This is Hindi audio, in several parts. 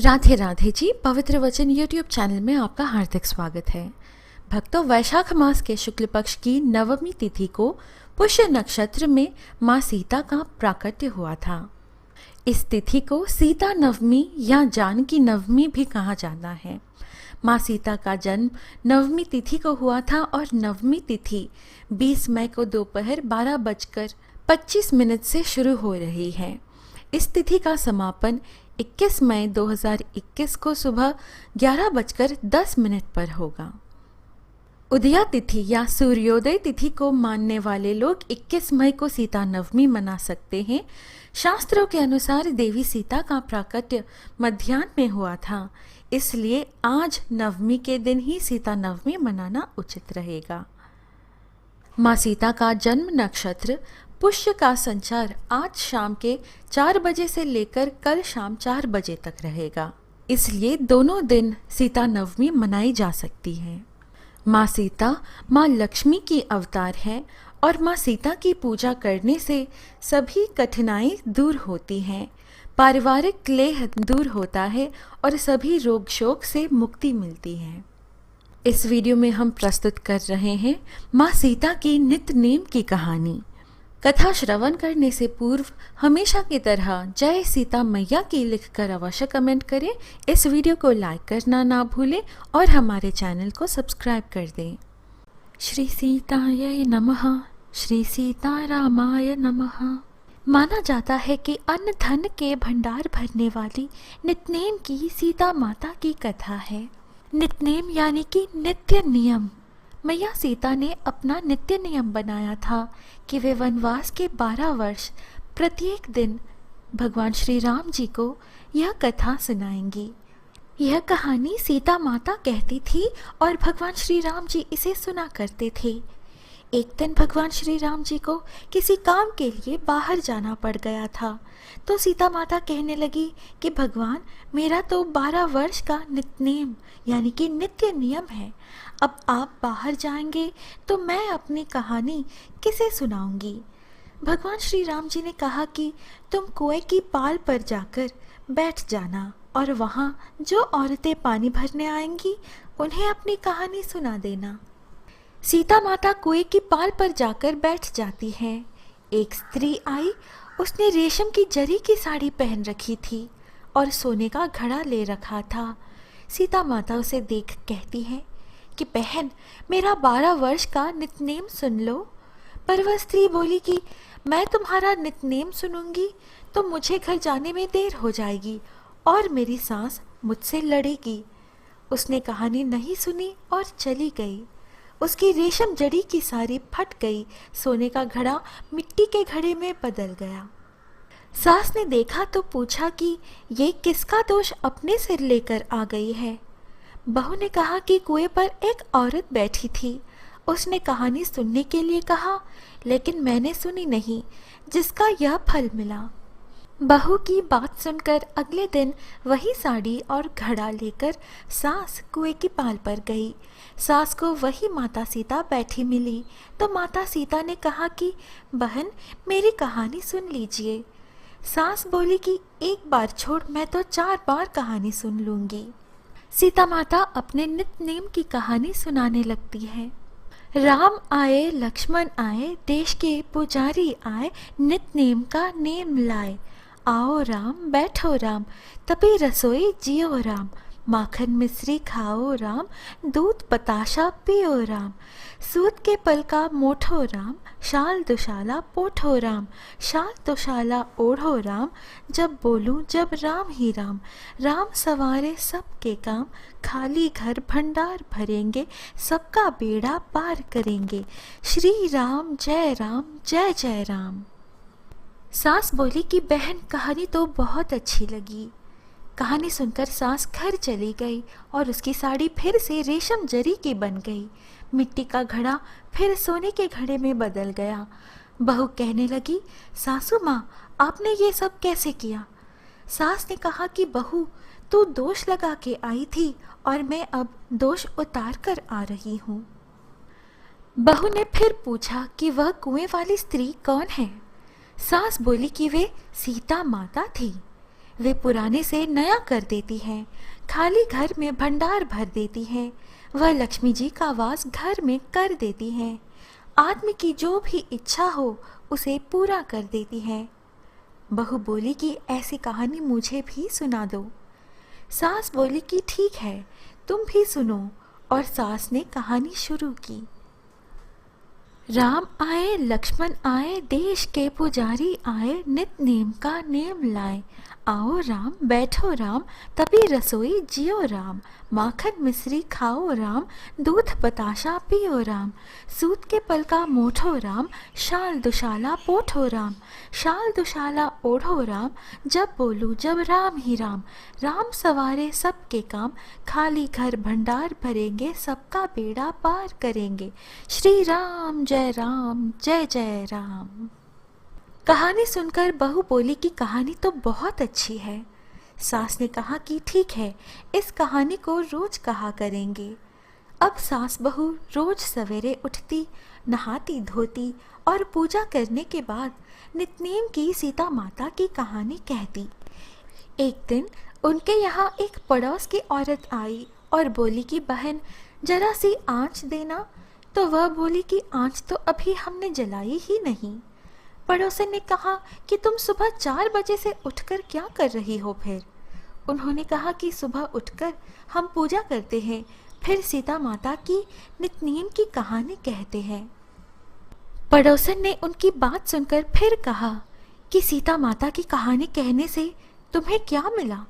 राधे राधे जी। पवित्र वचन यूट्यूब चैनल में आपका हार्दिक स्वागत है। भक्तों, वैशाख मास के शुक्ल पक्ष की नवमी तिथि को पुष्य नक्षत्र में माँ सीता का प्राकट्य हुआ था। इस तिथि को सीता नवमी या जानकी नवमी भी कहा जाता है। माँ सीता का जन्म नवमी तिथि को हुआ था और नवमी तिथि 20 मई को दोपहर 12:25 से शुरू हो रही है। इस तिथि का समापन 21 मई 2021 को सुबह 11:10 पर होगा। उदया तिथि या सूर्योदय तिथि को मानने वाले लोग 21 मई को सीता नवमी मना सकते हैं। शास्त्रों के अनुसार देवी सीता का प्राकट्य मध्याह्न में हुआ था, इसलिए आज नवमी के दिन ही सीता नवमी मनाना उचित रहेगा। माँ सीता का जन्म नक्षत्र पुष्य का संचार आज शाम के 4 बजे से लेकर कल शाम 4 बजे तक रहेगा, इसलिए दोनों दिन सीता नवमी मनाई जा सकती है। माँ सीता माँ लक्ष्मी की अवतार है और माँ सीता की पूजा करने से सभी कठिनाई दूर होती हैं, पारिवारिक क्लेश दूर होता है और सभी रोग शोक से मुक्ति मिलती है। इस वीडियो में हम प्रस्तुत कर रहे हैं माँ सीता की नित्य नेम की कहानी। कथा श्रवण करने से पूर्व हमेशा की तरह जय सीता मैया की लिखकर अवश्य कमेंट करें। इस वीडियो को लाइक करना ना भूलें और हमारे चैनल को सब्सक्राइब कर दें। श्री सीताय नमः, श्री सीतारामाय नमः। माना जाता है कि अन्न धन के भंडार भरने वाली नित्यनेम की सीता माता की कथा है। नित्यनेम यानी कि नित्य नियम। मैया सीता ने अपना नित्य नियम बनाया था कि वे वनवास के 12 वर्ष प्रत्येक दिन भगवान श्री राम जी को यह कथा सुनाएंगी। यह कहानी सीता माता कहती थी और भगवान श्री राम जी इसे सुना करते थे। एक दिन भगवान श्री राम जी को किसी काम के लिए बाहर जाना पड़ गया था, तो सीता माता कहने लगी कि भगवान, मेरा तो 12 वर्ष का नित्यनेम यानी कि नित्य नियम है। अब आप बाहर जाएंगे तो मैं अपनी कहानी किसे सुनाऊंगी। भगवान श्री राम जी ने कहा कि तुम कुएं की पाल पर जाकर बैठ जाना और वहाँ जो औरतें पानी भरने आएंगी उन्हें अपनी कहानी सुना देना। सीता माता कुएं की पाल पर जाकर बैठ जाती हैं। एक स्त्री आई, उसने रेशम की जरी की साड़ी पहन रखी थी और सोने का घड़ा ले रखा था। सीता माता उसे देख कहती है कि बहन, मेरा 12 वर्ष का नित्यनेम सुन लो। पर वह स्त्री बोली कि मैं तुम्हारा नित्यनेम सुनूंगी तो मुझे घर जाने में देर हो जाएगी और मेरी सास मुझसे लड़ेगी। उसने कहानी नहीं सुनी और चली गई। उसकी रेशम जड़ी की साड़ी फट गई, सोने का घड़ा मिट्टी के घड़े में बदल गया। सास ने देखा तो पूछा कि ये किसका दोष अपने सिर लेकर आ गई है। बहू ने कहा कि कुएं पर एक औरत बैठी थी, उसने कहानी सुनने के लिए कहा, लेकिन मैंने सुनी नहीं, जिसका यह फल मिला। बहू की बात सुनकर अगले दिन वही साड़ी और घड़ा लेकर सास कुएं की पाल पर गई। सास को वही माता सीता बैठी मिली तो माता सीता ने कहा कि बहन, मेरी कहानी सुन लीजिए। सास बोली कि एक बार छोड़, मैं तो 4 बार कहानी सुन लूंगी। सीता माता अपने नित्य नेम की कहानी सुनाने लगती है। राम आए, लक्ष्मण आए, देश के पुजारी आए, नित्य नेम का नेम लाए। आओ राम, बैठो राम, तपी रसोई जियो राम। माखन मिश्री खाओ राम, दूध बताशा पियो राम। सूत के पल का मोठो राम, शाल दुशाला पोठो राम। शाल दुशाला ओढ़ो राम, जब बोलूं जब राम ही राम। राम सवारे सबके काम, खाली घर भंडार भरेंगे, सबका बेड़ा पार करेंगे। श्री राम जय जय राम। सास बोली कि बहन, कहानी तो बहुत अच्छी लगी। कहानी सुनकर सास घर चली गई और उसकी साड़ी फिर से रेशम जरी की बन गई। मिट्टी का घड़ा फिर सोने के घड़े में बदल गया। बहू कहने लगी, सासू माँ, आपने ये सब कैसे किया? सास ने कहा कि बहू, तू दोष लगा के आई थी और मैं अब दोष उतार कर आ रही हूँ। बहू ने फिर पूछा कि वह कुएं वाली स्त्री कौन है? सास बोली कि वे सीता माता थी। वे पुराने से नया कर देती हैं, खाली घर में भंडार भर देती हैं। वह लक्ष्मी जी का वास घर में कर देती हैं। आदमी की जो भी इच्छा हो उसे पूरा कर देती हैं। बहू बोली कि ऐसी कहानी मुझे भी सुना दो। सास बोली कि ठीक है, तुम भी सुनो, और सास ने कहानी शुरू की। राम आए लक्ष्मण आए, देश के पुजारी आए, नित नेम का नेम लाए। आओ राम बैठो राम, तभी रसोई जियो राम। माखन मिश्री खाओ राम, दूध बताशा पियो राम। सूत के पल का मोठो राम, शाल दुशाला पोठो राम। शाल दुशाला ओढ़ो राम, जब बोलूं जब राम ही राम। राम सवारे सबके काम, खाली घर भंडार भरेंगे, सबका बेड़ा पार करेंगे। श्री राम जय राम जय जय राम। कहानी सुनकर बहू बोली कि कहानी तो बहुत अच्छी है। सास ने कहा कि ठीक है, इस कहानी को रोज कहा करेंगे। अब सास बहू रोज सवेरे उठती, नहाती धोती और पूजा करने के बाद नित्नेम की सीता माता की कहानी कहती। एक दिन उनके यहाँ एक पड़ोस की औरत आई और बोली कि बहन जरा सी आँच देना। तो वह बोली कि आँच तो अभी हमने जलाई ही नहीं। पड़ोसन ने कहा कि तुम सुबह 4 बजे से उठकर क्या कर रही हो फिर? उन्होंने कहा कि सुबह उठकर हम पूजा करते हैं, फिर सीता माता की नित्नेम की कहानी कहते हैं। पड़ोसन ने उनकी बात सुनकर फिर कहा कि सीता माता की कहानी कहने से तुम्हें क्या मिला?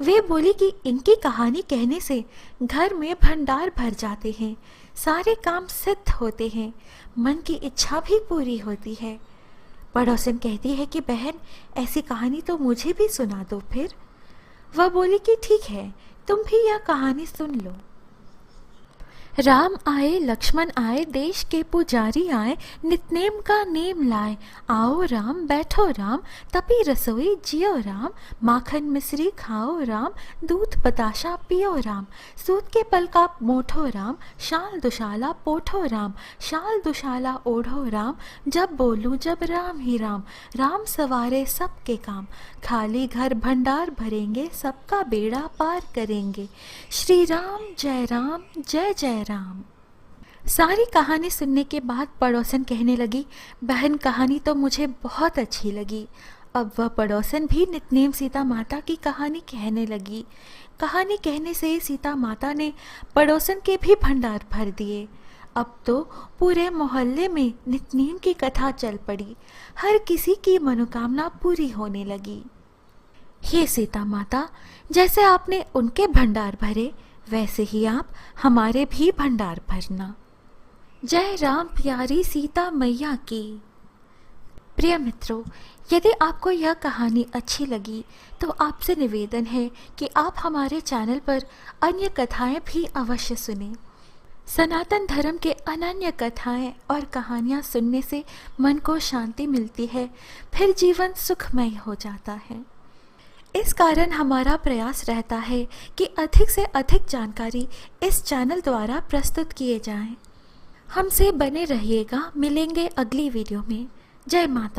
वे बोली कि इनकी कहानी कहने से घर में भंडार भर जाते हैं, सारे काम सिद्ध होते हैं, मन की इच्छा भी पूरी होती है। पड़ोसन कहती है कि बहन ऐसी कहानी तो मुझे भी सुना दो फिर। वह बोली कि ठीक है, तुम भी यह कहानी सुन लो। राम आए लक्ष्मण आए, देश के पुजारी आए, नित्नेम का नेम लाए। आओ राम बैठो राम, तभी रसोई जियो राम। माखन मिश्री खाओ राम, दूध बताशा पियो राम। सूत के पल का मोठो राम, शाल दुशाला पोठो राम। शाल दुशाला ओढ़ो राम, जब बोलूं जब राम ही राम। राम सवारे सबके काम, खाली घर भंडार भरेंगे, सबका बेड़ा पार करेंगे। श्री राम जय जय राम। सारी कहानी सुनने के बाद पड़ोसन कहने लगी, बहन कहानी तो मुझे बहुत अच्छी लगी। अब वह पड़ोसन भी नित्नेम सीता माता की कहानी कहने लगी। कहानी कहने से सीता माता ने पड़ोसन के भी भंडार भर दिए। अब तो पूरे मोहल्ले में नित्नेम की कथा चल पड़ी, हर किसी की मनोकामना पूरी होने लगी। हे सीता माता, जैसे आपने उनके भंडार भरे, वैसे ही आप हमारे भी भंडार भरना। जय राम प्यारी सीता मैया की। प्रिय मित्रों, यदि आपको यह कहानी अच्छी लगी तो आपसे निवेदन है कि आप हमारे चैनल पर अन्य कथाएं भी अवश्य सुनें। सनातन धर्म के अनन्य कथाएं और कहानियां सुनने से मन को शांति मिलती है, फिर जीवन सुखमय हो जाता है। इस कारण हमारा प्रयास रहता है कि अधिक से अधिक जानकारी इस चैनल द्वारा प्रस्तुत किए जाएं। हमसे बने रहिएगा, मिलेंगे अगली वीडियो में। जय माता।